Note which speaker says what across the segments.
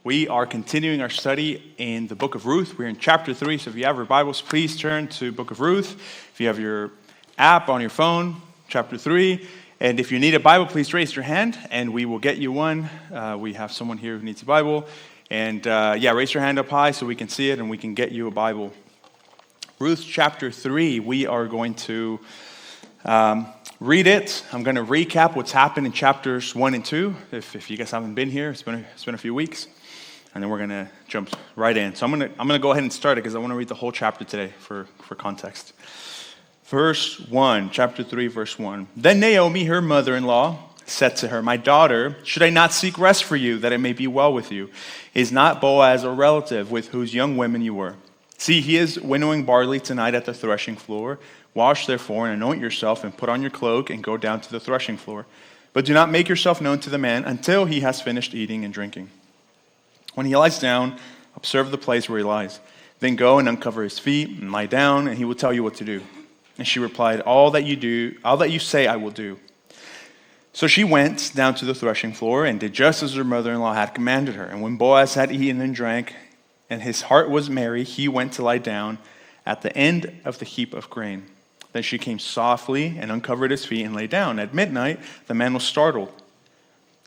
Speaker 1: We are continuing our study in the book of Ruth. We're in chapter 3, so if you have your Bibles, please turn to book of Ruth. If you have your app on your phone, chapter 3. And if you need a Bible, please raise your hand, and we will get you one. We have someone here who needs a Bible. And raise your hand up high so we can see it, and we can get you a Bible. Ruth chapter 3, we are going to read it. I'm going to recap what's happened in chapters 1 and 2. If you guys haven't been here, it's been a few weeks. And then we're going to jump right in. So I'm going to go ahead and start it because I want to read the whole chapter today for context. Verse 1, chapter 3, verse 1. Then Naomi, her mother-in-law, said to her, "My daughter, should I not seek rest for you, that it may be well with you? Is not Boaz a relative with whose young women you were? See, he is winnowing barley tonight at the threshing floor. Wash therefore and anoint yourself and put on your cloak and go down to the threshing floor. But do not make yourself known to the man until he has finished eating and drinking. When he lies down, observe the place where he lies. Then go and uncover his feet and lie down, and he will tell you what to do." And she replied, all that you say I will do." So she went down to the threshing floor and did just as her mother-in-law had commanded her. And when Boaz had eaten and drank, and his heart was merry, he went to lie down at the end of the heap of grain. Then she came softly and uncovered his feet and lay down. At midnight, the man was startled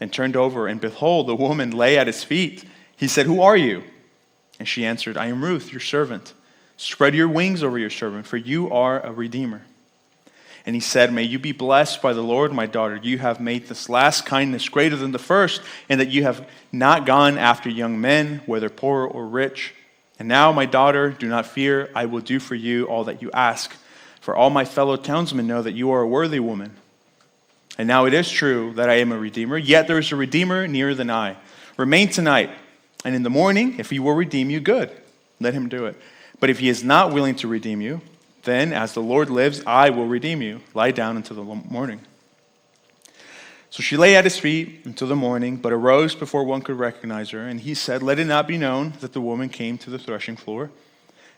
Speaker 1: and turned over, and behold, the woman lay at his feet. He said, "Who are you?" And she answered, "I am Ruth, your servant. Spread your wings over your servant, for you are a redeemer." And he said, "May you be blessed by the Lord, my daughter. You have made this last kindness greater than the first, and that you have not gone after young men, whether poor or rich. And now, my daughter, do not fear. I will do for you all that you ask. For all my fellow townsmen know that you are a worthy woman. And now it is true that I am a redeemer, yet there is a redeemer nearer than I. Remain tonight, and in the morning, if he will redeem you, good. Let him do it. But if he is not willing to redeem you, then, as the Lord lives, I will redeem you. Lie down until the morning." So she lay at his feet until the morning, but arose before one could recognize her. And he said, "Let it not be known that the woman came to the threshing floor."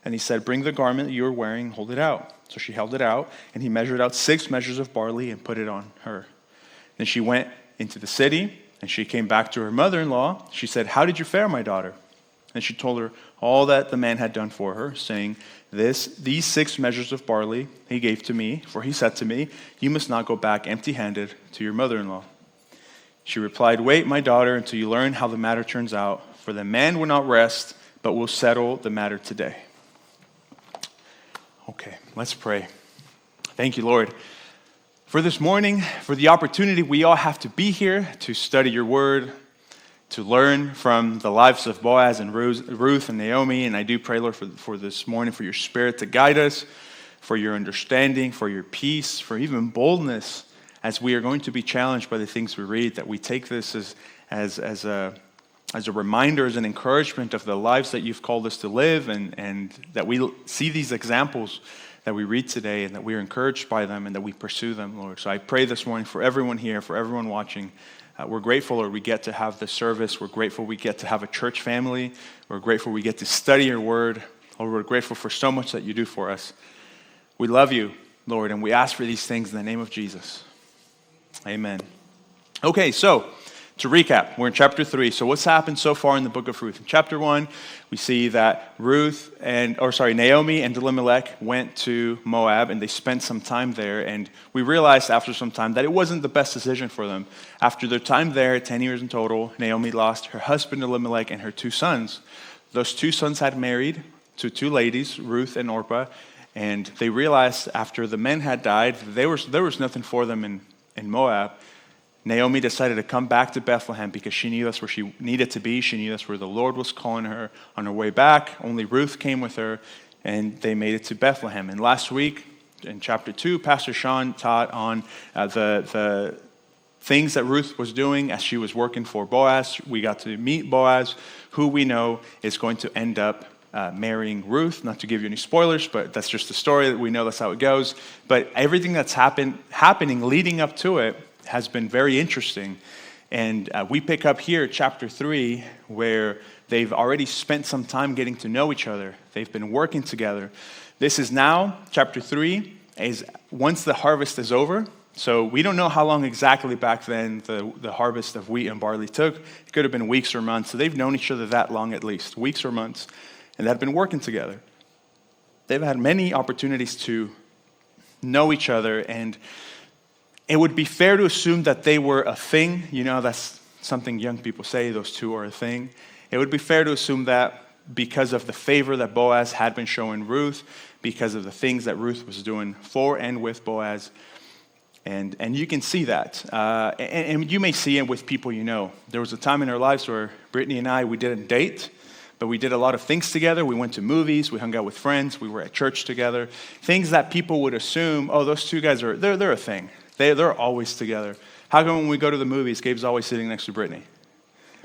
Speaker 1: And he said, "Bring the garment that you are wearing and hold it out." So she held it out, and he measured out 6 measures of barley and put it on her. Then she went into the city, and she came back to her mother-in-law. She said, "How did you fare, my daughter?" And she told her all that the man had done for her, saying, These 6 measures of barley he gave to me, for he said to me, 'You must not go back empty-handed to your mother-in-law.' She replied, 'Wait, my daughter, until you learn how the matter turns out, for the man will not rest, but will settle the matter today.'" Okay, let's pray. Thank you, Lord, for this morning, for the opportunity we all have to be here to study your word, to learn from the lives of Boaz and Ruth and Naomi. And I do pray, Lord, for this morning, for your spirit to guide us, for your understanding, for your peace, for even boldness as we are going to be challenged by the things we read, that we take this as a reminder, as an encouragement of the lives that you've called us to live, and that we see these examples that we read today, and that we are encouraged by them, and that we pursue them, Lord. So I pray this morning for everyone here, for everyone watching. We're grateful, Lord, we get to have this service. We're grateful we get to have a church family. We're grateful we get to study your word. Lord, we're grateful for so much that you do for us. We love you, Lord, and we ask for these things in the name of Jesus. Amen. Okay, so to recap, we're in chapter 3. So what's happened so far in the book of Ruth? In chapter 1, we see that Naomi and Elimelech went to Moab, and they spent some time there. And we realized after some time that it wasn't the best decision for them. After their time there, 10 years in total, Naomi lost her husband Elimelech and her 2 sons. Those 2 sons had married to 2 ladies, Ruth and Orpah, and they realized after the men had died, there was nothing for them in Moab. Naomi decided to come back to Bethlehem because she knew that's where she needed to be. She knew that's where the Lord was calling her on her way back. Only Ruth came with her, and they made it to Bethlehem. And last week, in chapter 2, Pastor Sean taught on the things that Ruth was doing as she was working for Boaz. We got to meet Boaz, who we know is going to end up marrying Ruth. Not to give you any spoilers, but that's just the story. That we know that's how it goes. But everything that's happening leading up to it has been very interesting. And we pick up here, chapter 3, where they've already spent some time getting to know each other. They've been working together. This is now, chapter 3, is once the harvest is over, So we don't know how long exactly back then the harvest of wheat and barley took. It could have been weeks or months. So they've known each other that long at least, weeks or months, and they've been working together. They've had many opportunities to know each other, and it would be fair to assume that they were a thing. You know, that's something young people say, those two are a thing. It would be fair to assume that because of the favor that Boaz had been showing Ruth, because of the things that Ruth was doing for and with Boaz. And you can see that. And you may see it with people you know. There was a time in our lives where Brittany and I, we didn't date, but we did a lot of things together. We went to movies, we hung out with friends, we were at church together. Things that people would assume, oh, those two guys they're a thing. They're always together. How come when we go to the movies, Gabe's always sitting next to Brittany?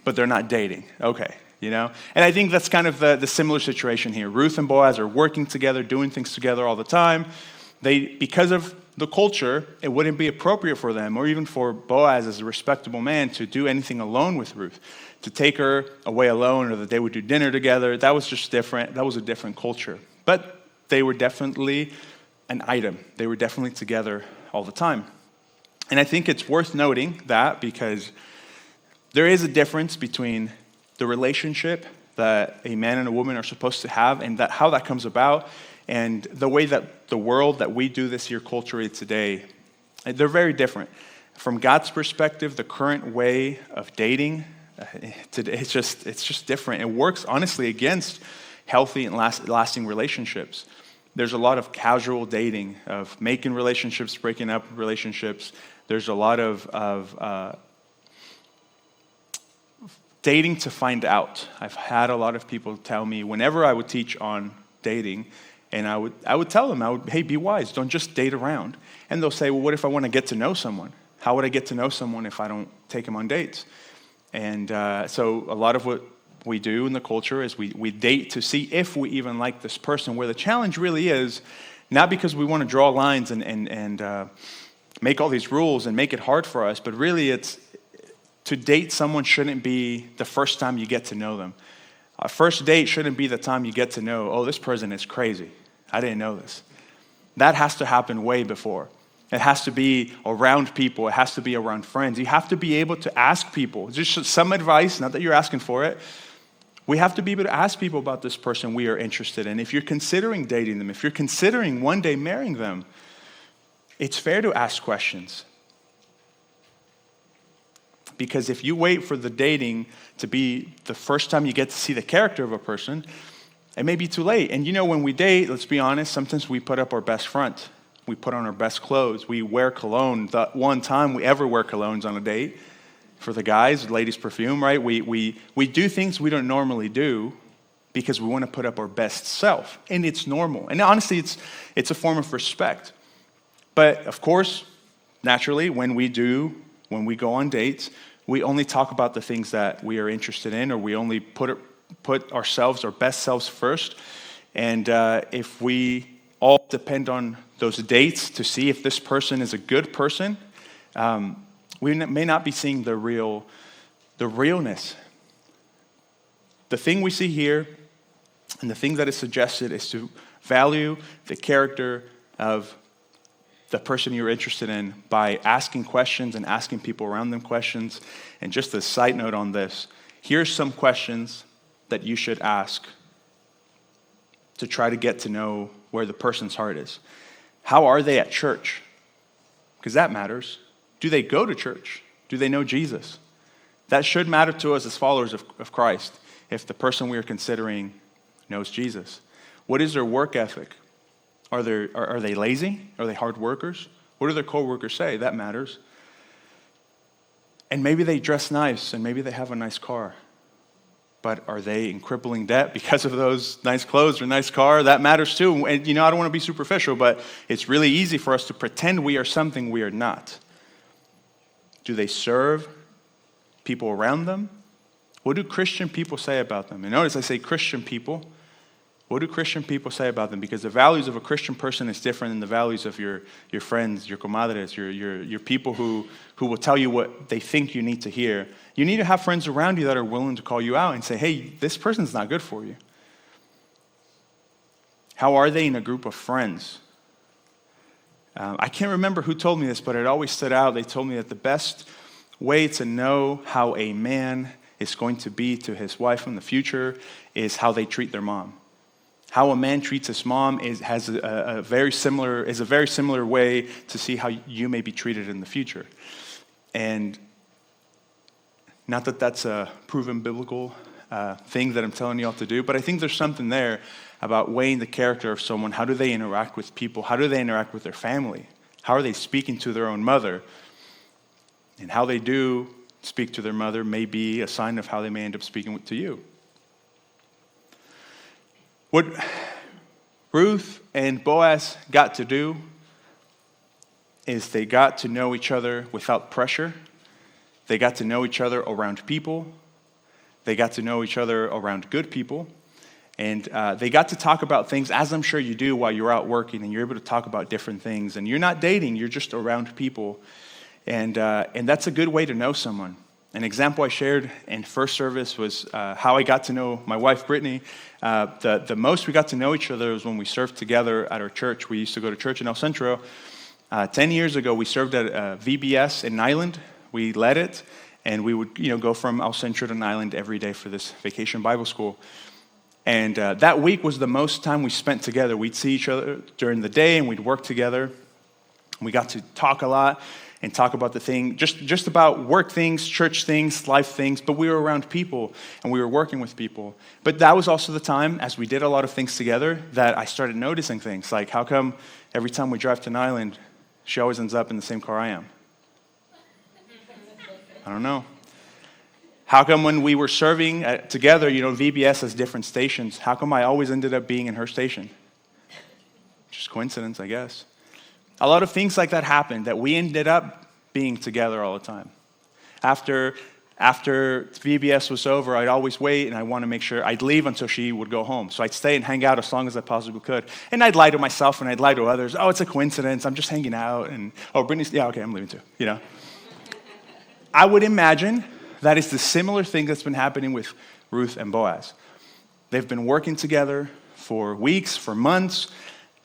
Speaker 1: But they're not dating. Okay, you know? And I think that's kind of the similar situation here. Ruth and Boaz are working together, doing things together all the time. Because of the culture, it wouldn't be appropriate for them, or even for Boaz as a respectable man, to do anything alone with Ruth, to take her away alone, or that they would do dinner together. That was just different. That was a different culture. But they were definitely an item. They were definitely together all the time. And I think it's worth noting that because there is a difference between the relationship that a man and a woman are supposed to have and how that comes about, and the way that the world that we do this here culturally today, they're very different. From God's perspective, the current way of dating, it's just different. It works, honestly, against healthy and lasting relationships. There's a lot of casual dating, of making relationships, breaking up relationships. There's a lot of dating to find out. I've had a lot of people tell me whenever I would teach on dating, and I would tell them, hey, be wise, don't just date around. And they'll say, well, what if I want to get to know someone? How would I get to know someone if I don't take them on dates? And so a lot of what we do in the culture is we date to see if we even like this person, where the challenge really is not because we want to draw lines and make all these rules and make it hard for us, but really it's to date someone shouldn't be the first time you get to know them. A first date shouldn't be the time you get to know, oh, this person is crazy. I didn't know this. That has to happen way before. It has to be around people. It has to be around friends. You have to be able to ask people. Just some advice, not that you're asking for it. We have to be able to ask people about this person we are interested in. If you're considering dating them, if you're considering one day marrying them, it's fair to ask questions. Because if you wait for the dating to be the first time you get to see the character of a person, it may be too late. And you know, when we date, let's be honest, sometimes we put up our best front. We put on our best clothes. We wear cologne. The one time we ever wear colognes on a date, for the guys, ladies' perfume, right? We do things we don't normally do because we want to put up our best self. And it's normal. And honestly, it's a form of respect. But of course, naturally, when we go on dates, we only talk about the things that we are interested in, or we only put ourselves, our best selves first. And if we all depend on those dates to see if this person is a good person, we may not be seeing the realness. The thing we see here, and the thing that is suggested, is to value the character of the person you're interested in by asking questions and asking people around them questions. And just a side note on this, here's some questions that you should ask to try to get to know where the person's heart is. How are they at church? Because that matters. Do they go to church? Do they know Jesus? That should matter to us as followers of Christ if the person we are considering knows Jesus. What is their work ethic? Are they lazy? Are they hard workers? What do their coworkers say? That matters. And maybe they dress nice, and maybe they have a nice car. But are they in crippling debt because of those nice clothes or nice car? That matters too. And I don't want to be superficial, but it's really easy for us to pretend we are something we are not. Do they serve people around them? What do Christian people say about them? And notice I say Christian people. What do Christian people say about them? Because the values of a Christian person is different than the values of your friends, your comadres, your people who will tell you what they think you need to hear. You need to have friends around you that are willing to call you out and say, hey, this person's not good for you. How are they in a group of friends? I can't remember who told me this, but it always stood out. They told me that the best way to know how a man is going to be to his wife in the future is how they treat their mom. How a man treats his mom is a very similar way to see how you may be treated in the future. And not that that's a proven biblical thing that I'm telling you all to do, but I think there's something there about weighing the character of someone. How do they interact with people? How do they interact with their family? How are they speaking to their own mother? And how they do speak to their mother may be a sign of how they may end up speaking to you. What Ruth and Boaz got to do is they got to know each other without pressure. They got to know each other around people. They got to know each other around good people. And they got to talk about things, as I'm sure you do while you're out working, and you're able to talk about different things. And you're not dating, you're just around people. And that's a good way to know someone. An example I shared in first service was how I got to know my wife, Brittany. The most we got to know each other was when we served together at our church. We used to go to church in El Centro. 10 years ago, we served at VBS in Nyland. We led it, and we would go from El Centro to Nyland every day for this vacation Bible school. And that week was the most time we spent together. We'd see each other during the day, and we'd work together. We got to talk a lot and talk about the thing, just about work things, church things, life things, but we were around people, and we were working with people. But that was also the time, as we did a lot of things together, that I started noticing things, like how come every time we drive to Nyland, she always ends up in the same car I am? I don't know. How come when we were serving together, VBS has different stations, how come I always ended up being in her station? Just coincidence, I guess. A lot of things like that happened, that we ended up being together all the time. After VBS was over, I'd always wait, and I want to make sure I'd leave until she would go home. So I'd stay and hang out as long as I possibly could. And I'd lie to myself, and I'd lie to others. Oh, it's a coincidence. I'm just hanging out. And, Brittany's, yeah, okay, I'm leaving too, I would imagine that is the similar thing that's been happening with Ruth and Boaz. They've been working together for weeks, for months,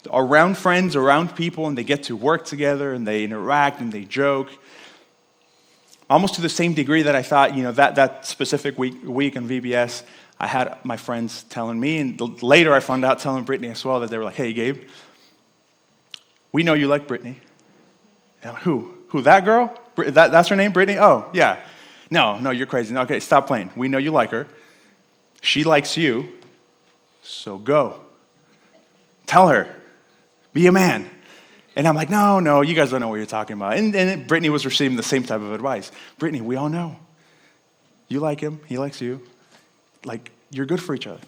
Speaker 1: around friends, around people, and they get to work together, and they interact, and they joke. Almost to the same degree that I thought, that specific week in VBS, I had my friends telling me, and later I found out telling Brittany as well, that they were like, hey, Gabe, we know you like Brittany. And I'm like, who, that girl? That's her name, Brittany? Oh, yeah. No, you're crazy. No, okay, stop playing. We know you like her. She likes you, so go. Tell her. Be a man. And I'm like, no, you guys don't know what you're talking about. And Brittany was receiving the same type of advice. Brittany, we all know. You like him. He likes you. Like, you're good for each other.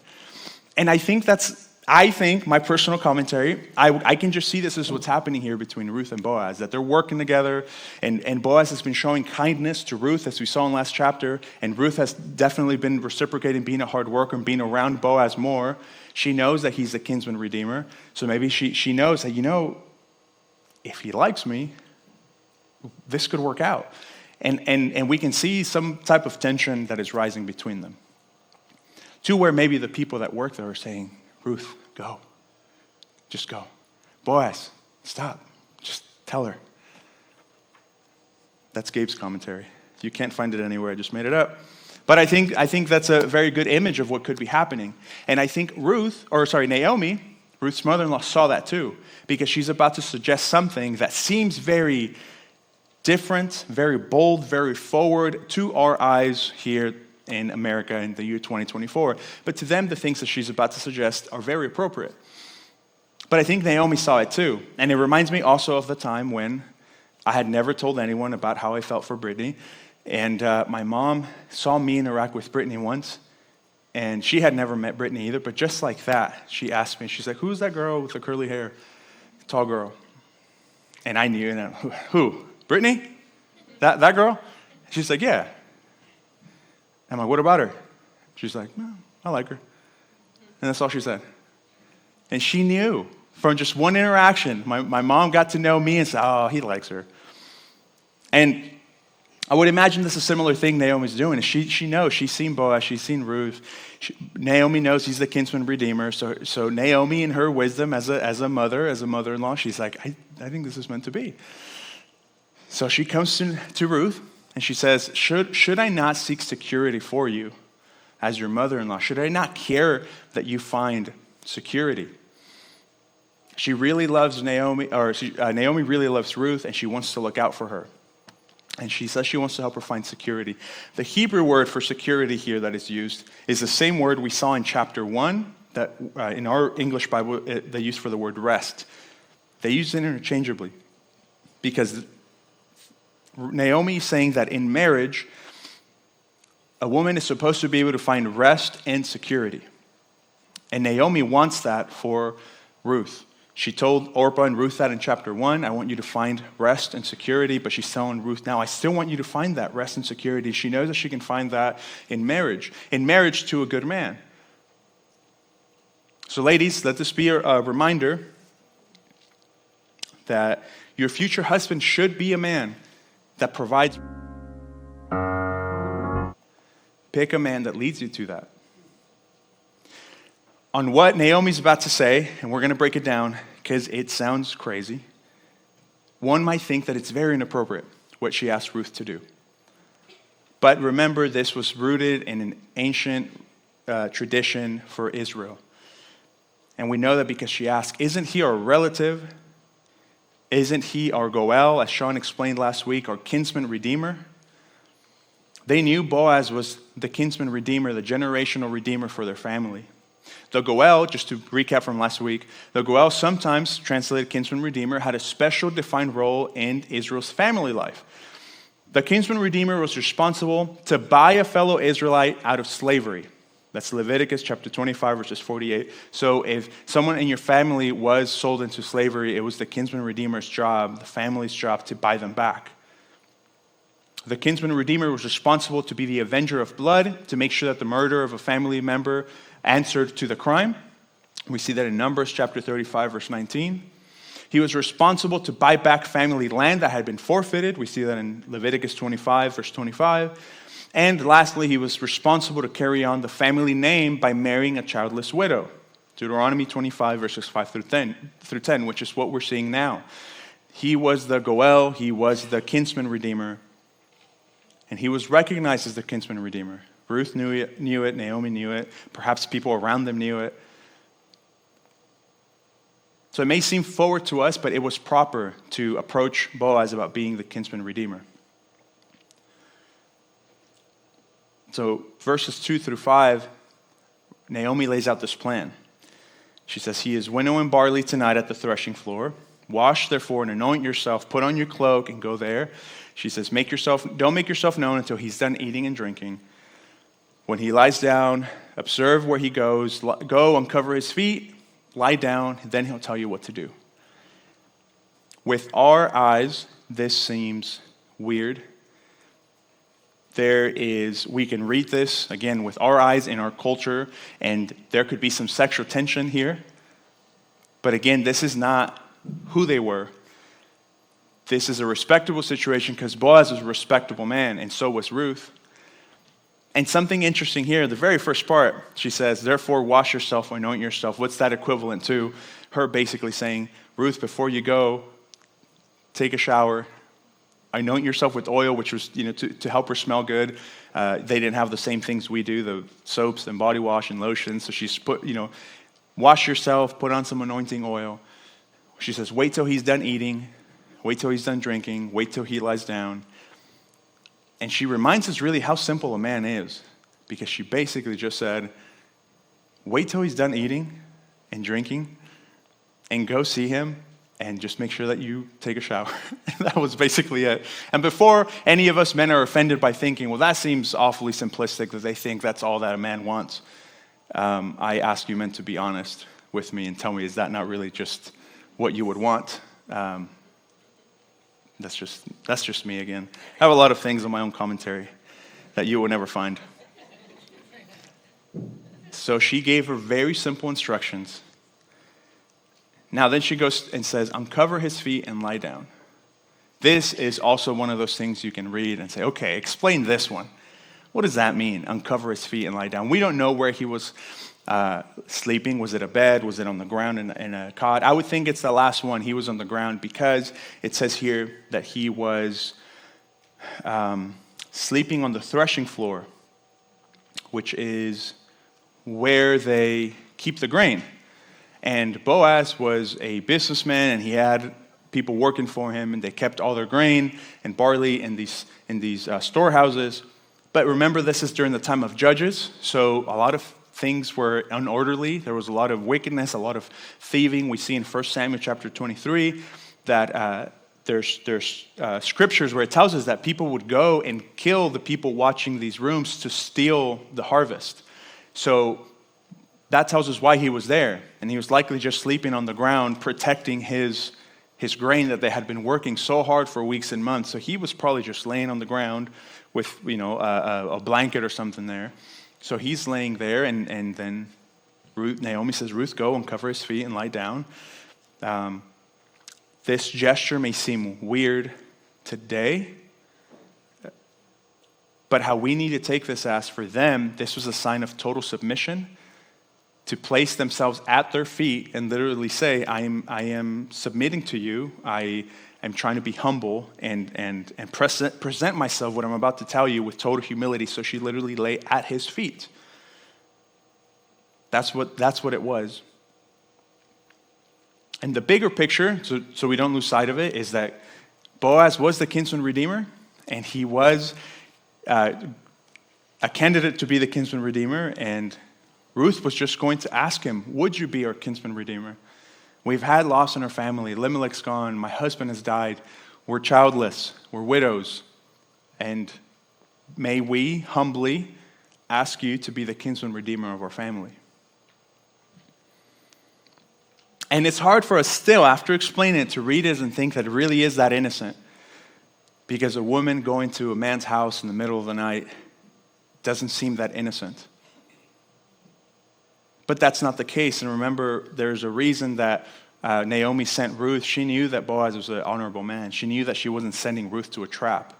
Speaker 1: And I think my personal commentary, I can just see this as what's happening here between Ruth and Boaz, that they're working together, and Boaz has been showing kindness to Ruth, as we saw in last chapter, and Ruth has definitely been reciprocating, being a hard worker and being around Boaz more. She knows that he's the kinsman redeemer, so maybe she knows that, if he likes me, this could work out. And we can see some type of tension that is rising between them, to where maybe the people that work there are saying, Ruth, go. Just go. Boaz, stop. Just tell her. That's Gabe's commentary. You can't find it anywhere. I just made it up. But I think that's a very good image of what could be happening. And I think Naomi, Ruth's mother-in-law, saw that too, because she's about to suggest something that seems very different, very bold, very forward to our eyes here in America in the year 2024. But to them, the things that she's about to suggest are very appropriate. But I think Naomi saw it too. And it reminds me also of the time when I had never told anyone about how I felt for Brittany. And my mom saw me interact with Brittany once. And she had never met Brittany either. But just like that, she asked me, she's like, who's that girl with the curly hair? Tall girl. And I knew, and who? Brittany? That girl? She's like, yeah. I'm like, what about her? She's like, no, I like her. And that's all she said. And she knew from just one interaction. My mom got to know me and said, oh, he likes her. And I would imagine this is a similar thing Naomi's doing. She knows. She's seen Boaz. She's seen Ruth. Naomi knows he's the kinsman redeemer. So Naomi, in her wisdom as a mother, as a mother-in-law, she's like, think this is meant to be. So she comes to Ruth, and she says, should I not seek security for you as your mother-in-law? Should I not care that you find security? She really loves Naomi, Naomi really loves Ruth, and she wants to look out for her. And she says she wants to help her find security. The Hebrew word for security here that is used is the same word we saw in chapter 1 that in our English Bible they use for the word rest. They use it interchangeably because Naomi is saying that in marriage, a woman is supposed to be able to find rest and security. And Naomi wants that for Ruth. She told Orpah and Ruth that in chapter 1, I want you to find rest and security, but she's telling Ruth now, I still want you to find that rest and security. She knows that she can find that in marriage to a good man. So ladies, let this be a reminder that your future husband should be a man that provides. Pick a man that leads you to that. On what Naomi's about to say, and we're going to break it down because it sounds crazy, one might think that it's very inappropriate what she asked Ruth to do. But remember, this was rooted in an ancient tradition for Israel. And we know that because she asked, isn't he our relative? Isn't he our Goel, as Sean explained last week, our kinsman redeemer? They knew Boaz was the kinsman redeemer, the generational redeemer for their family. The Goel, just to recap from last week, the Goel, sometimes translated kinsman redeemer, had a special defined role in Israel's family life. The kinsman redeemer was responsible to buy a fellow Israelite out of slavery. That's Leviticus chapter 25, verses 48. So if someone in your family was sold into slavery, it was the kinsman redeemer's job, the family's job, to buy them back. The kinsman redeemer was responsible to be the avenger of blood, to make sure that the murder of a family member answered to the crime. We see that in Numbers chapter 35, verse 19. He was responsible to buy back family land that had been forfeited. We see that in Leviticus 25, verse 25. And lastly, he was responsible to carry on the family name by marrying a childless widow. Deuteronomy 25, verses 5 through 10, which is what we're seeing now. He was the Goel, he was the kinsman redeemer, and he was recognized as the kinsman redeemer. Ruth knew it, Naomi knew it, perhaps people around them knew it. So it may seem forward to us, but it was proper to approach Boaz about being the kinsman redeemer. So verses 2 through 5, Naomi lays out this plan. She says, he is winnowing barley tonight at the threshing floor. Wash, therefore, and anoint yourself. Put on your cloak and go there. She says, don't make yourself known until he's done eating and drinking. When he lies down, observe where he goes. Go, uncover his feet, lie down, then he'll tell you what to do. With our eyes, this seems weird. We can read this, again, with our eyes in our culture, and there could be some sexual tension here. But again, this is not who they were. This is a respectable situation because Boaz was a respectable man, and so was Ruth. And something interesting here, the very first part, she says, therefore wash yourself, anoint yourself. What's that equivalent to? Her basically saying, Ruth, before you go, take a shower, anoint yourself with oil, which was, to help her smell good. They didn't have the same things we do, the soaps and body wash and lotion. So she's put, wash yourself, put on some anointing oil. She says, wait till he's done eating, wait till he's done drinking, wait till he lies down. And she reminds us really how simple a man is, because she basically just said, wait till he's done eating and drinking and go see him. And just make sure that you take a shower. That was basically it. And before any of us men are offended by thinking, well, that seems awfully simplistic that they think that's all that a man wants, I ask you men to be honest with me and tell me, is that not really just what you would want? That's just me again. I have a lot of things in my own commentary that you will never find. So she gave her very simple instructions. Now then she goes and says, uncover his feet and lie down. This is also one of those things you can read and say, okay, explain this one. What does that mean? Uncover his feet and lie down. We don't know where he was sleeping. Was it a bed? Was it on the ground in a cot? I would think it's the last one. He was on the ground because it says here that he was sleeping on the threshing floor, which is where they keep the grain. And Boaz was a businessman, and he had people working for him, and they kept all their grain and barley in these storehouses. But remember, this is during the time of Judges, so a lot of things were unorderly. There was a lot of wickedness, a lot of thieving. We see in 1 Samuel chapter 23 that there's scriptures where it tells us that people would go and kill the people watching these rooms to steal the harvest. So that tells us why he was there. And he was likely just sleeping on the ground, protecting his grain that they had been working so hard for weeks and months. So he was probably just laying on the ground with, a blanket or something there. So he's laying there, and then Naomi says, Ruth, go and cover his feet and lie down. This gesture may seem weird today, but how we need to take this as, for them, this was a sign of total submission, to place themselves at their feet and literally say, I am submitting to you. I am trying to be humble and present myself, what I'm about to tell you, with total humility. So she literally lay at his feet. That's what it was. And the bigger picture, so we don't lose sight of it, is that Boaz was the kinsman redeemer, and he was a candidate to be the kinsman redeemer, and Ruth was just going to ask him, would you be our kinsman redeemer? We've had loss in our family. Elimelech's gone. My husband has died. We're childless. We're widows. And may we humbly ask you to be the kinsman redeemer of our family. And it's hard for us still, after explaining it, to read it and think that it really is that innocent. Because a woman going to a man's house in the middle of the night doesn't seem that innocent. But that's not the case. And remember, there's a reason that Naomi sent Ruth. She knew that Boaz was an honorable man. She knew that she wasn't sending Ruth to a trap.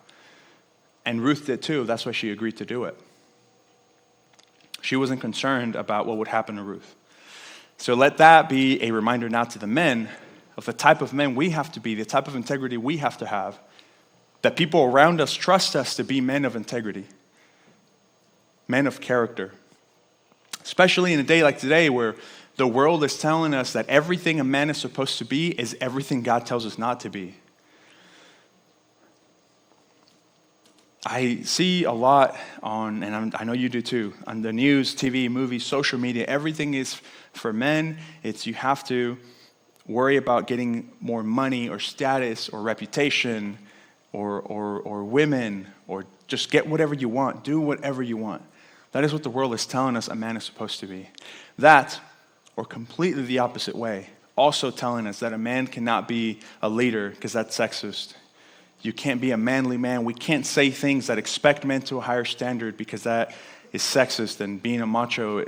Speaker 1: And Ruth did too. That's why she agreed to do it. She wasn't concerned about what would happen to Ruth. So let that be a reminder now to the men of the type of men we have to be, the type of integrity we have to have, that people around us trust us to be men of integrity, men of character. Especially in a day like today where the world is telling us that everything a man is supposed to be is everything God tells us not to be. I see a lot on, and I know you do too, on the news, TV, movies, social media, everything is for men. It's you have to worry about getting more money or status or reputation or women, or just get whatever you want, do whatever you want. That is what the world is telling us a man is supposed to be. That, or completely the opposite way, also telling us that a man cannot be a leader because that's sexist. You can't be a manly man. We can't say things that expect men to a higher standard because that is sexist, and being a macho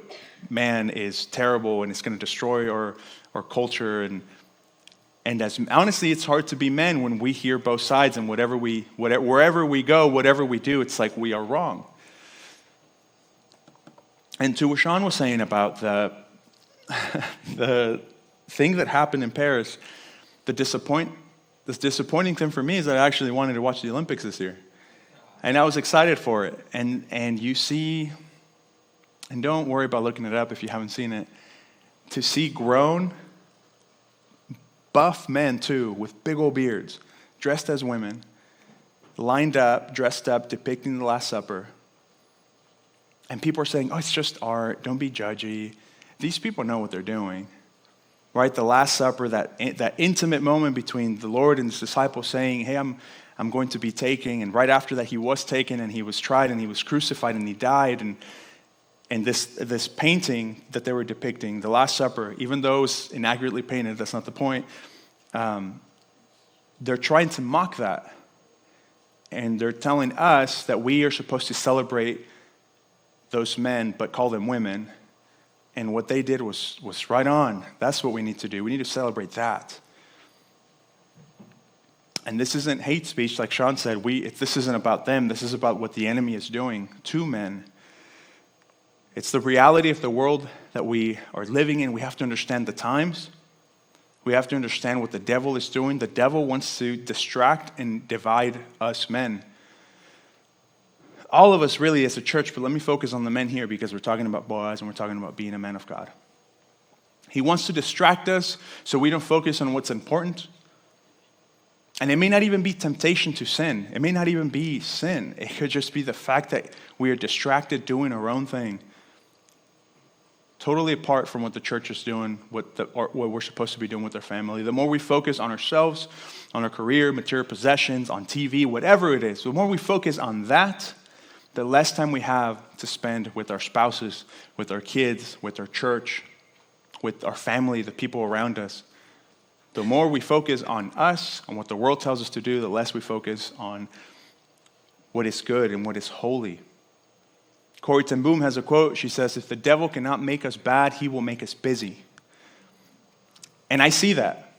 Speaker 1: man is terrible and it's going to destroy our culture. And as honestly, it's hard to be men when we hear both sides, and wherever we go, whatever we do, it's like we are wrong. And to what Sean was saying about the thing that happened in Paris, the disappointing thing for me is that I actually wanted to watch the Olympics this year. And I was excited for it. And you see, and don't worry about looking it up if you haven't seen it, to see grown, buff men too, with big old beards, dressed as women, lined up, dressed up, depicting the Last Supper. And people are saying, oh, it's just art, don't be judgy. These people know what they're doing, right? The Last Supper, that intimate moment between the Lord and his disciples saying, hey, I'm going to be taking, and right after that he was taken and he was tried and he was crucified and he died, and this painting that they were depicting, the Last Supper, even though it was inaccurately painted, that's not the point, they're trying to mock that. And they're telling us that we are supposed to celebrate those men, but call them women. And what they did was right on. That's what we need to do. We need to celebrate that. And this isn't hate speech, like Sean said. This isn't about them. This is about what the enemy is doing to men. It's the reality of the world that we are living in. We have to understand the times. We have to understand what the devil is doing. The devil wants to distract and divide us men. All of us really as a church, but let me focus on the men here because we're talking about Boaz and we're talking about being a man of God. He wants to distract us so we don't focus on what's important. And it may not even be temptation to sin. It may not even be sin. It could just be the fact that we are distracted doing our own thing. Totally apart from what the church is doing, what we're supposed to be doing with our family. The more we focus on ourselves, on our career, material possessions, on TV, whatever it is, the more we focus on that, the less time we have to spend with our spouses, with our kids, with our church, with our family, the people around us. The more we focus on us, on what the world tells us to do, the less we focus on what is good and what is holy. Corrie ten Boom has a quote. She says, if the devil cannot make us bad, he will make us busy. And I see that.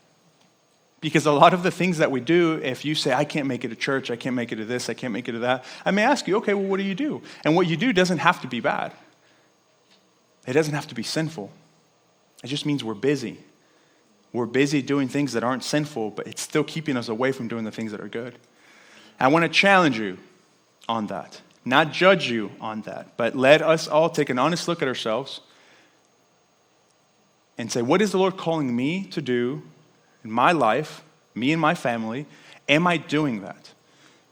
Speaker 1: Because a lot of the things that we do, if you say, I can't make it to church, I can't make it to this, I can't make it to that, I may ask you, okay, well, what do you do? And what you do doesn't have to be bad. It doesn't have to be sinful. It just means we're busy. We're busy doing things that aren't sinful, but it's still keeping us away from doing the things that are good. I want to challenge you on that. Not judge you on that, but let us all take an honest look at ourselves and say, what is the Lord calling me to do in my life, me and my family? Am I doing that?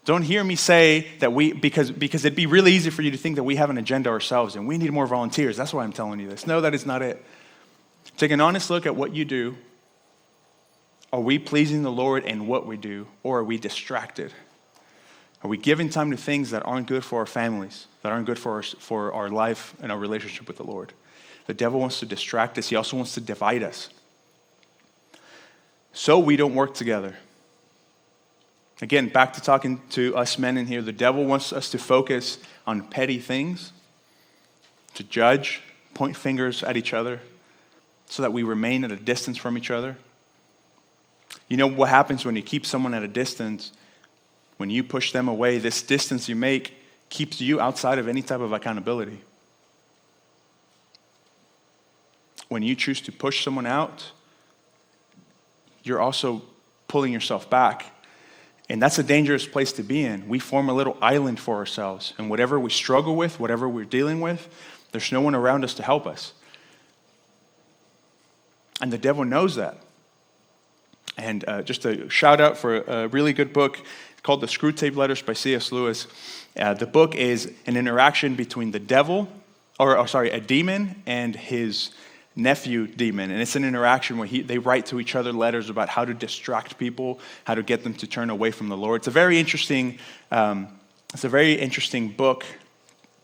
Speaker 1: Don't hear me say that because it'd be really easy for you to think that we have an agenda ourselves and we need more volunteers. That's why I'm telling you this. No, that is not it. Take an honest look at what you do. Are we pleasing the Lord in what we do, or are we distracted? Are we giving time to things that aren't good for our families, that aren't good for our life and our relationship with the Lord? The devil wants to distract us. He also wants to divide us. So we don't work together. Again, back to talking to us men in here. The devil wants us to focus on petty things, to judge, point fingers at each other, so that we remain at a distance from each other. You know what happens when you keep someone at a distance? When you push them away, this distance you make keeps you outside of any type of accountability. When you choose to push someone out, you're also pulling yourself back. And that's a dangerous place to be in. We form a little island for ourselves. And whatever we struggle with, whatever we're dealing with, there's no one around us to help us. And the devil knows that. And just a shout out for a really good book called The Screwtape Letters by C.S. Lewis. The book is an interaction between the devil, a demon and his nephew demon. And it's an interaction where they write to each other letters about how to distract people, how to get them to turn away from the Lord. It's a very interesting book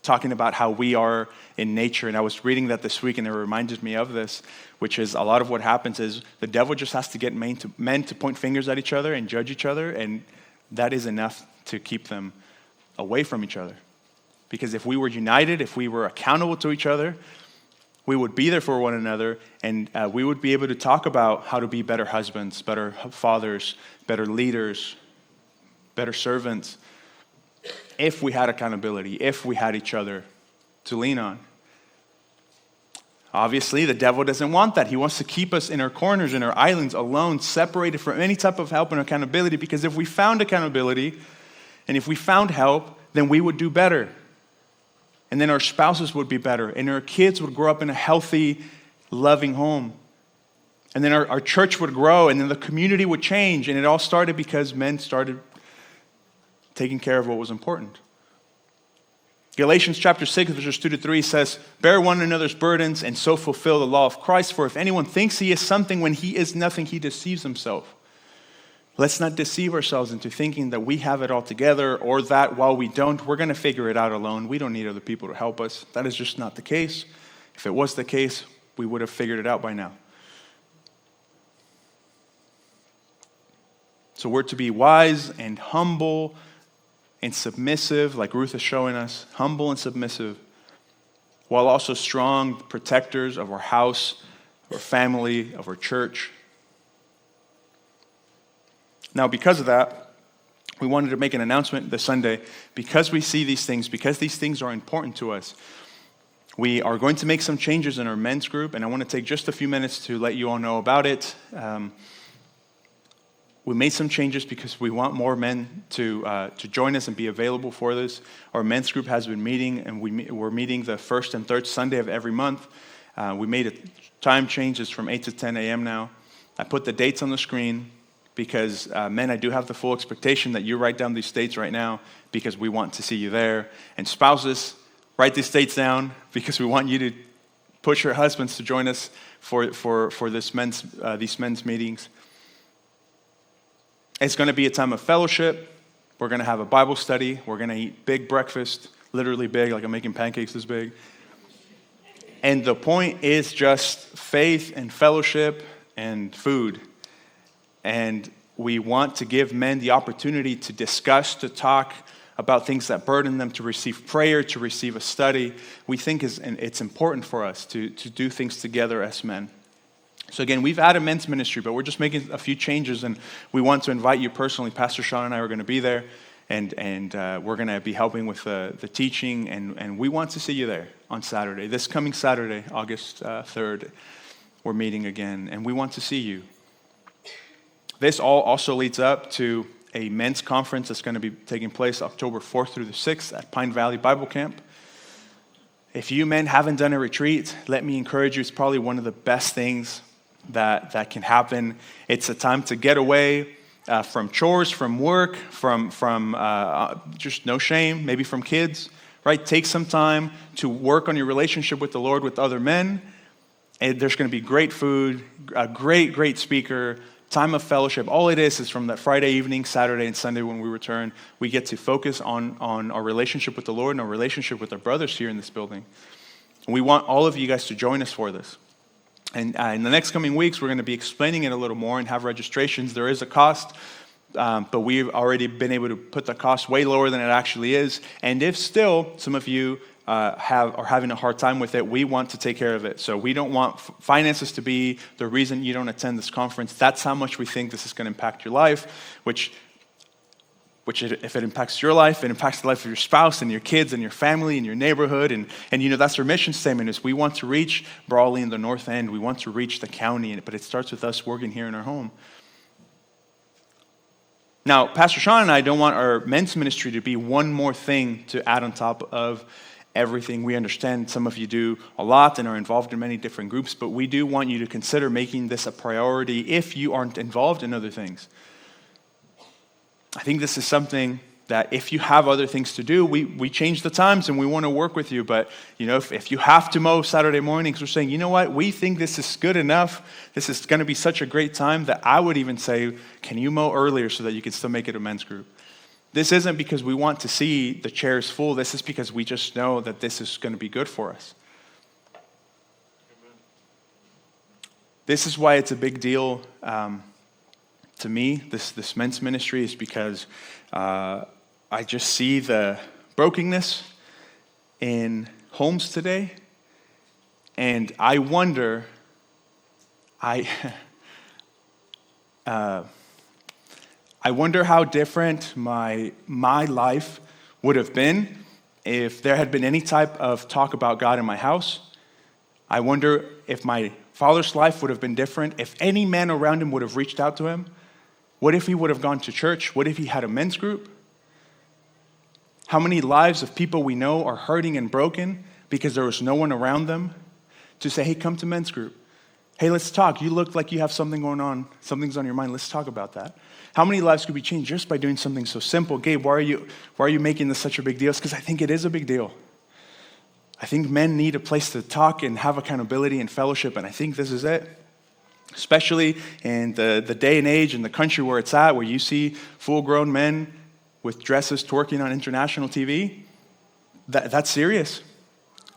Speaker 1: talking about how we are in nature. And I was reading that this week and it reminded me of this, which is a lot of what happens is the devil just has to get men to point fingers at each other and judge each other, and that is enough to keep them away from each other. Because if we were united, if we were accountable to each other, we would be there for one another, and we would be able to talk about how to be better husbands, better fathers, better leaders, better servants, if we had accountability, if we had each other to lean on. Obviously, the devil doesn't want that. He wants to keep us in our corners, in our islands, alone, separated from any type of help and accountability, because if we found accountability and if we found help, then we would do better. And then our spouses would be better, and our kids would grow up in a healthy, loving home. And then our church would grow, and then the community would change, and it all started because men started taking care of what was important. Galatians chapter 6, verses 2-3 says, bear one another's burdens and so fulfill the law of Christ. For if anyone thinks he is something when he is nothing, he deceives himself. Let's not deceive ourselves into thinking that we have it all together, or that while we don't, we're going to figure it out alone. We don't need other people to help us. That is just not the case. If it was the case, we would have figured it out by now. So we're to be wise and humble and submissive, like Ruth is showing us, humble and submissive, while also strong protectors of our house, our family, of our church. Now, because of that, we wanted to make an announcement this Sunday. Because we see these things, because these things are important to us, we are going to make some changes in our men's group, and I want to take just a few minutes to let you all know about it. We made some changes because we want more men to join us and be available for this. Our men's group has been meeting, and we're meeting the first and third Sunday of every month. We made a time change. It's from 8 to 10 a.m. now. I put the dates on the screen because, men, I do have the full expectation that you write down these dates right now because we want to see you there. And spouses, write these dates down because we want you to push your husbands to join us for these men's meetings. It's going to be a time of fellowship. We're going to have a Bible study. We're going to eat big breakfast, literally big, like I'm making pancakes this big. And the point is just faith and fellowship and food. And we want to give men the opportunity to discuss, to talk about things that burden them, to receive prayer, to receive a study. We think it's important for us to do things together as men. So again, we've had a men's ministry, but we're just making a few changes, and we want to invite you personally. Pastor Sean and I are going to be there, and we're going to be helping with the teaching, and we want to see you there on Saturday. This coming Saturday, August 3rd, we're meeting again, and we want to see you. This all also leads up to a men's conference that's going to be taking place October 4th through the 6th at Pine Valley Bible Camp. If you men haven't done a retreat, let me encourage you. It's probably one of the best things that can happen. It's a time to get away from chores, from work, from just no shame, maybe from kids, right? Take some time to work on your relationship with the Lord with other men. And there's going to be great food, a great speaker, time of fellowship. All it is from that Friday evening, Saturday, and Sunday when we return, we get to focus on our relationship with the Lord and our relationship with our brothers here in this building. And we want all of you guys to join us for this. And in the next coming weeks, we're going to be explaining it a little more and have registrations. There is a cost, but we've already been able to put the cost way lower than it actually is. And if still some of you are having a hard time with it, we want to take care of it. So we don't want finances to be the reason you don't attend this conference. That's how much we think this is going to impact your life, which if it impacts your life, it impacts the life of your spouse and your kids and your family and your neighborhood. And that's our mission statement is we want to reach Brawley in the North End. We want to reach the county, but it starts with us working here in our home. Now, Pastor Sean and I don't want our men's ministry to be one more thing to add on top of everything. We understand some of you do a lot and are involved in many different groups, but we do want you to consider making this a priority if you aren't involved in other things. I think this is something that if you have other things to do, we change the times and we want to work with you. But, if you have to mow Saturday mornings, we're saying, you know what, we think this is good enough. This is going to be such a great time that I would even say, can you mow earlier so that you can still make it a men's group? This isn't because we want to see the chairs full. This is because we just know that this is going to be good for us. This is why it's a big deal to me, this men's ministry, is because I just see the brokenness in homes today, and I wonder, I wonder how different my life would have been if there had been any type of talk about God in my house. I wonder if my father's life would have been different, if any man around him would have reached out to him. What if he would have gone to church? What if he had a men's group? How many lives of people we know are hurting and broken because there was no one around them to say, hey, come to men's group. Hey, let's talk. You look like you have something going on. Something's on your mind. Let's talk about that. How many lives could be changed just by doing something so simple? Gabe, why are you making this such a big deal? It's because I think it is a big deal. I think men need a place to talk and have accountability and fellowship, and I think this is it. Especially in the day and age and the country where it's at, where you see full-grown men with dresses twerking on international TV. That's serious.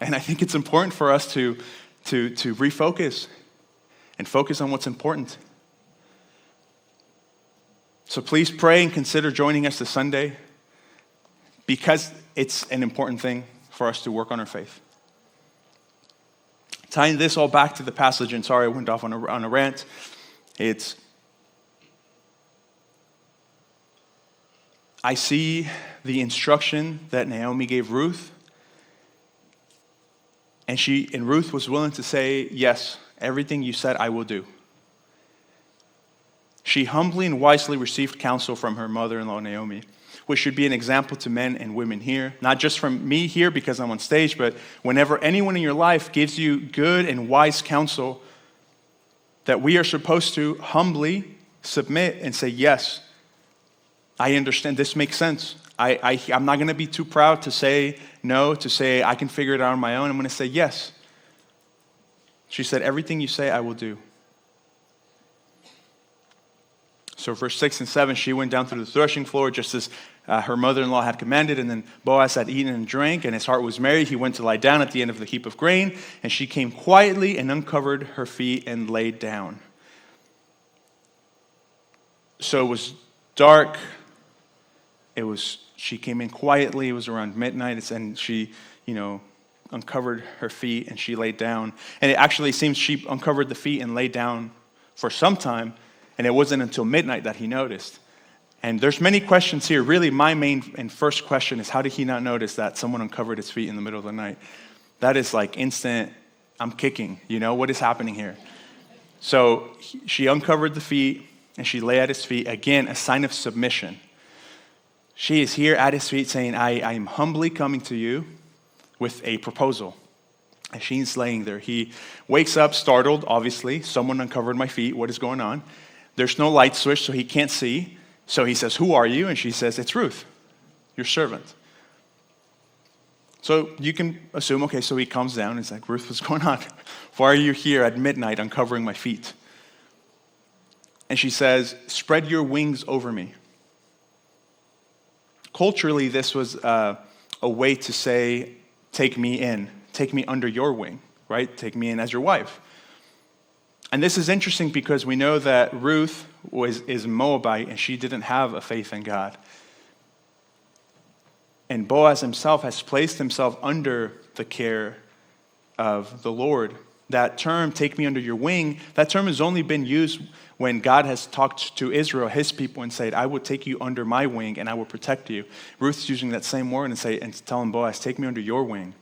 Speaker 1: And I think it's important for us to refocus and focus on what's important. So please pray and consider joining us this Sunday because it's an important thing for us to work on our faith. Tying this all back to the passage, and sorry I went off on a rant, it's I see the instruction that Naomi gave Ruth, and Ruth was willing to say, yes, everything you said I will do. She humbly and wisely received counsel from her mother-in-law Naomi, which should be an example to men and women here. Not just from me here because I'm on stage, but whenever anyone in your life gives you good and wise counsel, that we are supposed to humbly submit and say, yes, I understand, this makes sense. I'm not going to be too proud to say no, to say I can figure it out on my own. I'm going to say yes. She said, everything you say, I will do. So verse 6 and 7, she went down through the threshing floor just as her mother-in-law had commanded, and then Boaz had eaten and drank, and his heart was merry. He went to lie down at the end of the heap of grain, and she came quietly and uncovered her feet and laid down. So it was dark. She came in quietly. It was around midnight, and she, uncovered her feet and she laid down. And it actually seems she uncovered the feet and laid down for some time, and it wasn't until midnight that he noticed. And there's many questions here. Really, my main and first question is, how did he not notice that someone uncovered his feet in the middle of the night? That is like instant, I'm kicking. What is happening here? So she uncovered the feet and she lay at his feet. Again, a sign of submission. She is here at his feet saying, I am humbly coming to you with a proposal. And she's laying there. He wakes up startled, obviously. Someone uncovered my feet. What is going on? There's no light switch, so he can't see. So he says, who are you? And she says, it's Ruth, your servant. So you can assume, okay, so he comes down and he's like, Ruth, what's going on? Why are you here at midnight uncovering my feet? And she says, spread your wings over me. Culturally, this was a way to say, take me in, take me under your wing, right? Take me in as your wife. And this is interesting because we know that Ruth is Moabite and she didn't have a faith in God. And Boaz himself has placed himself under the care of the Lord. That term, take me under your wing, that term has only been used when God has talked to Israel, his people, and said, I will take you under my wing and I will protect you. Ruth's using that same word and telling Boaz, take me under your wing.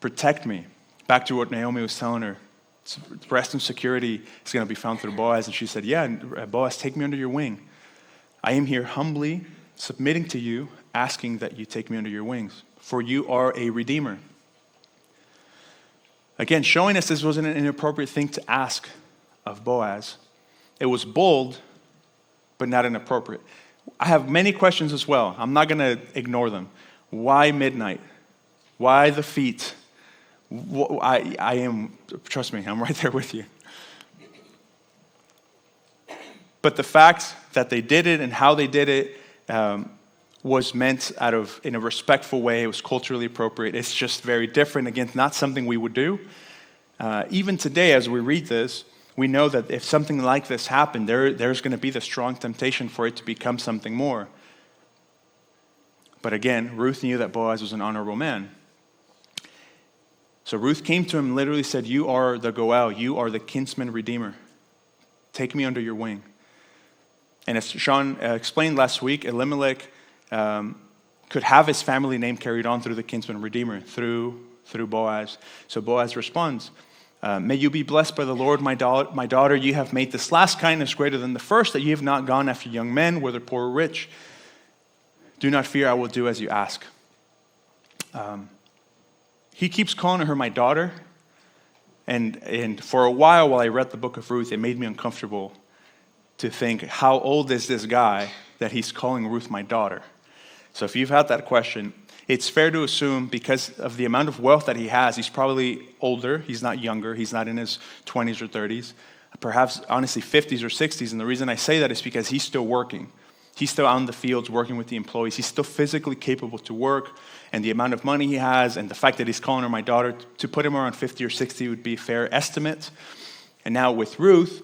Speaker 1: Protect me. Back to what Naomi was telling her. Rest and security is going to be found through Boaz. And she said, yeah, Boaz, take me under your wing. I am here humbly submitting to you, asking that you take me under your wings, for you are a redeemer. Again, showing us this wasn't an inappropriate thing to ask of Boaz. It was bold, but not inappropriate. I have many questions as well. I'm not going to ignore them. Why midnight? Why the feet? Trust me, I'm right there with you. But the fact that they did it and how they did it was meant in a respectful way. It was culturally appropriate. It's just very different. Again, not something we would do. Even today, as we read this, we know that if something like this happened, there's going to be the strong temptation for it to become something more. But again, Ruth knew that Boaz was an honorable man. So Ruth came to him and literally said, you are the Goel, you are the kinsman redeemer. Take me under your wing. And as Sean explained last week, Elimelech could have his family name carried on through the kinsman redeemer, through Boaz. So Boaz responds, may you be blessed by the Lord, my daughter. You have made this last kindness greater than the first, that you have not gone after young men, whether poor or rich. Do not fear, I will do as you ask. He keeps calling her my daughter. And for a while I read the book of Ruth, it made me uncomfortable to think, how old is this guy that he's calling Ruth my daughter? So if you've had that question, it's fair to assume because of the amount of wealth that he has, he's probably older. He's not younger. He's not in his 20s or 30s. Perhaps, honestly, 50s or 60s. And the reason I say that is because he's still working. He's still out in the fields working with the employees. He's still physically capable to work. And the amount of money he has and the fact that he's calling her my daughter, to put him around 50 or 60 would be a fair estimate. And now with Ruth,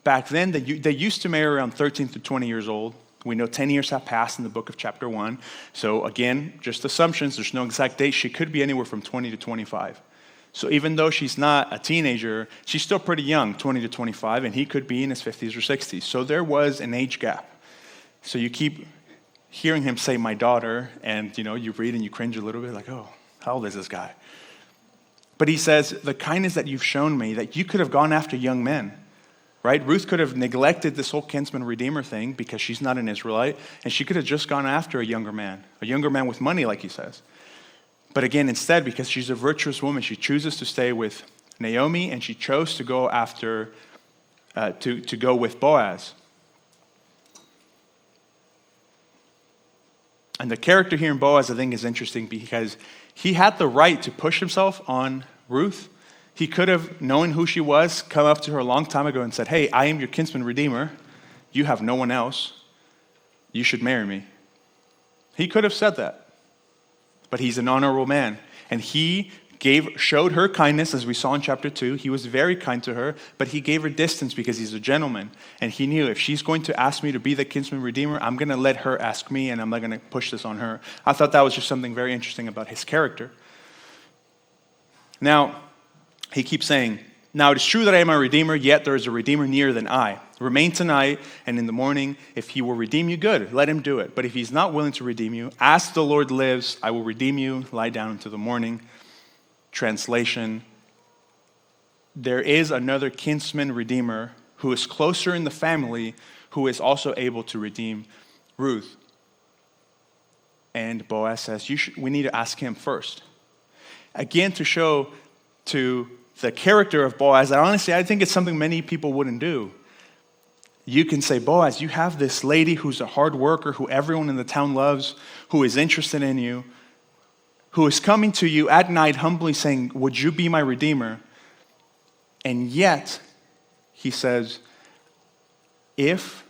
Speaker 1: back then, they used to marry around 13 to 20 years old. We know 10 years have passed in the book of chapter 1. So again, just assumptions. There's no exact date. She could be anywhere from 20 to 25. So even though she's not a teenager, she's still pretty young, 20 to 25, and he could be in his 50s or 60s. So there was an age gap. So you keep hearing him say, my daughter, and you read and you cringe a little bit like, oh, how old is this guy? But he says, the kindness that you've shown me, that you could have gone after young men, right? Ruth could have neglected this whole kinsman redeemer thing because she's not an Israelite, and she could have just gone after a younger man with money, like he says. But again, instead, because she's a virtuous woman, she chooses to stay with Naomi, and she chose to go after, to go with Boaz. And the character here in Boaz, I think, is interesting because he had the right to push himself on Ruth. He could have, knowing who she was, come up to her a long time ago and said, hey, I am your kinsman redeemer. You have no one else. You should marry me. He could have said that. But he's an honorable man. And he showed her kindness, as we saw in chapter 2. He was very kind to her, but he gave her distance because he's a gentleman. And he knew if she's going to ask me to be the kinsman redeemer, I'm going to let her ask me, and I'm not going to push this on her. I thought that was just something very interesting about his character. Now, he keeps saying, now it is true that I am a redeemer, yet there is a redeemer nearer than I. Remain tonight, and in the morning, if he will redeem you, good, let him do it. But if he's not willing to redeem you, as the Lord lives, I will redeem you. Lie down until the morning. Translation, there is another kinsman redeemer who is closer in the family, who is also able to redeem Ruth. And Boaz says, we need to ask him first. Again, to show to the character of Boaz, and honestly, I think it's something many people wouldn't do. You can say, Boaz, you have this lady who's a hard worker, who everyone in the town loves, who is interested in you, who is coming to you at night humbly saying, would you be my redeemer? And yet, he says, if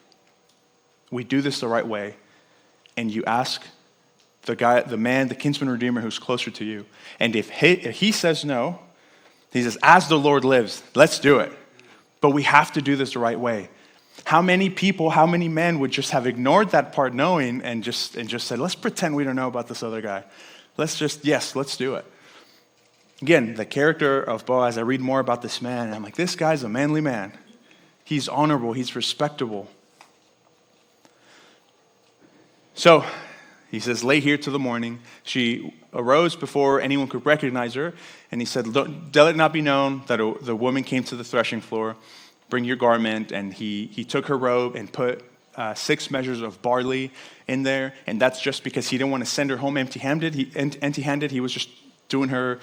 Speaker 1: we do this the right way, and you ask the kinsman redeemer who's closer to you, and if he says no, he says, as the Lord lives, let's do it. But we have to do this the right way. How many people, how many men would just have ignored that part knowing and just said, let's pretend we don't know about this other guy. Let's do it. Again, the character of Boaz, I read more about this man, and I'm like, this guy's a manly man. He's honorable, he's respectable. So, he says, lay here till the morning. She arose before anyone could recognize her, and he said, let it not be known that the woman came to the threshing floor. Bring your garment. And he took her robe and put 6 measures of barley in there, and that's just because he didn't want to send her home empty-handed. He was just doing her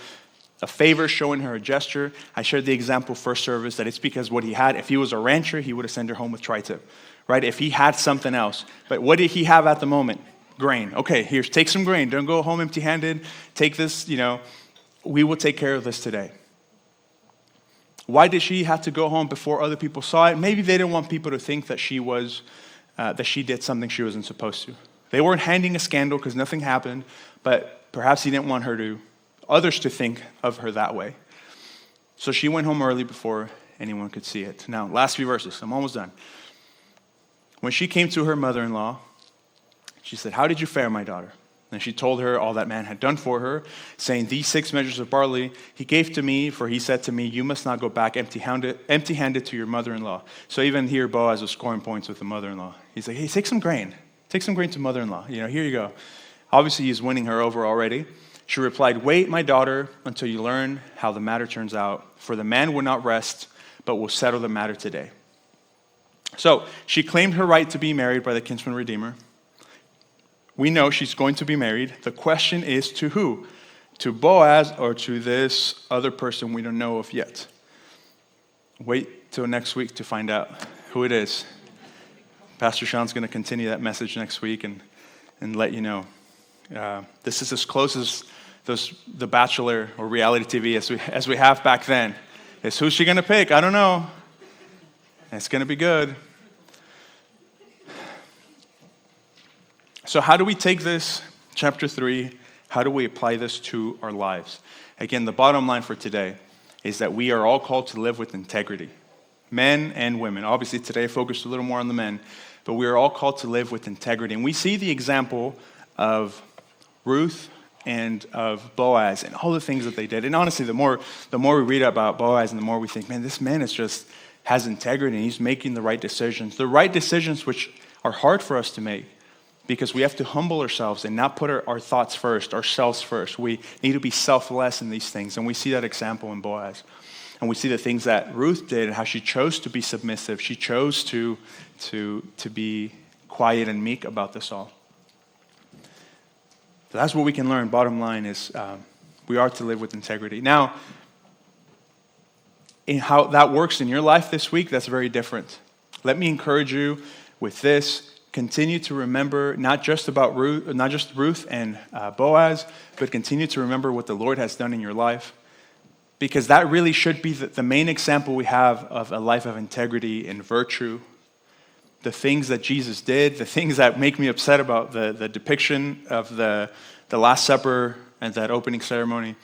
Speaker 1: a favor, showing her a gesture. I shared the example first service that it's because what he had. If he was a rancher, he would have sent her home with tri-tip, right? If he had something else. But what did he have at the moment? Grain. Okay, here, take some grain. Don't go home empty-handed. Take this, we will take care of this today. Why did she have to go home before other people saw it? Maybe they didn't want people to think that she did something she wasn't supposed to. They weren't handing a scandal because nothing happened, but perhaps he didn't want others to think of her that way. So she went home early before anyone could see it. Now, last few verses. I'm almost done. When she came to her mother-in-law, she said, how did you fare, my daughter? And she told her all that man had done for her, saying, these 6 measures of barley he gave to me, for he said to me, you must not go back empty-handed to your mother-in-law. So even here, Boaz was scoring points with the mother-in-law. He's like, hey, take some grain. Take some grain to mother-in-law. Here you go. Obviously, he's winning her over already. She replied, wait, my daughter, until you learn how the matter turns out, for the man will not rest, but will settle the matter today. So she claimed her right to be married by the kinsman redeemer. We know she's going to be married. The question is to who? To Boaz or to this other person we don't know of yet? Wait till next week to find out who it is. Pastor Sean's going to continue that message next week and let you know. This is as close as The Bachelor or reality TV as we have back then. It's who's she going to pick? I don't know. It's going to be good. So how do we take this, chapter 3, how do we apply this to our lives? Again, the bottom line for today is that we are all called to live with integrity, men and women. Obviously, today I focused a little more on the men, but we are all called to live with integrity. And we see the example of Ruth and of Boaz and all the things that they did. And honestly, the more we read about Boaz and the more we think, man, this man has integrity and he's making the right decisions which are hard for us to make. because we have to humble ourselves and not put our thoughts first, ourselves first. We need to be selfless in these things, and we see that example in Boaz. And we see the things that Ruth did and how she chose to be submissive. She chose to be quiet and meek about this all. So that's what we can learn. Bottom line is we are to live with integrity. Now, in how that works in your life this week, that's very different. Let me encourage you with this. Continue to remember not just Ruth and Boaz, but continue to remember what the Lord has done in your life. Because that really should be the main example we have of a life of integrity and virtue. The things that Jesus did, the things that make me upset about the depiction of the Last Supper and that opening ceremony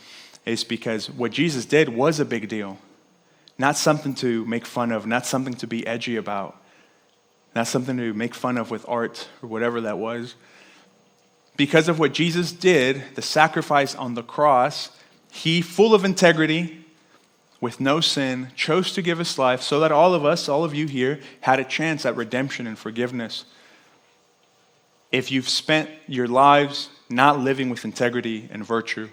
Speaker 1: is because what Jesus did was a big deal. Not something to make fun of, not something to be edgy about, not something to make fun of with art or whatever that was. Because of what Jesus did, the sacrifice on the cross, he, full of integrity, with no sin, chose to give his life so that all of us, all of you here, had a chance at redemption and forgiveness. If you've spent your lives not living with integrity and virtue,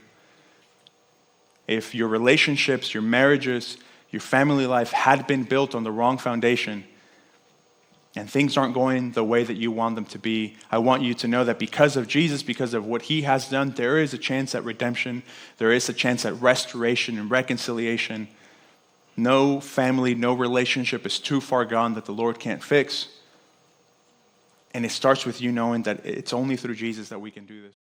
Speaker 1: if your relationships, your marriages, your family life had been built on the wrong foundation, and things aren't going the way that you want them to be, I want you to know that because of Jesus, because of what he has done, there is a chance at redemption. There is a chance at restoration and reconciliation. No family, no relationship is too far gone that the Lord can't fix. And it starts with you knowing that it's only through Jesus that we can do this.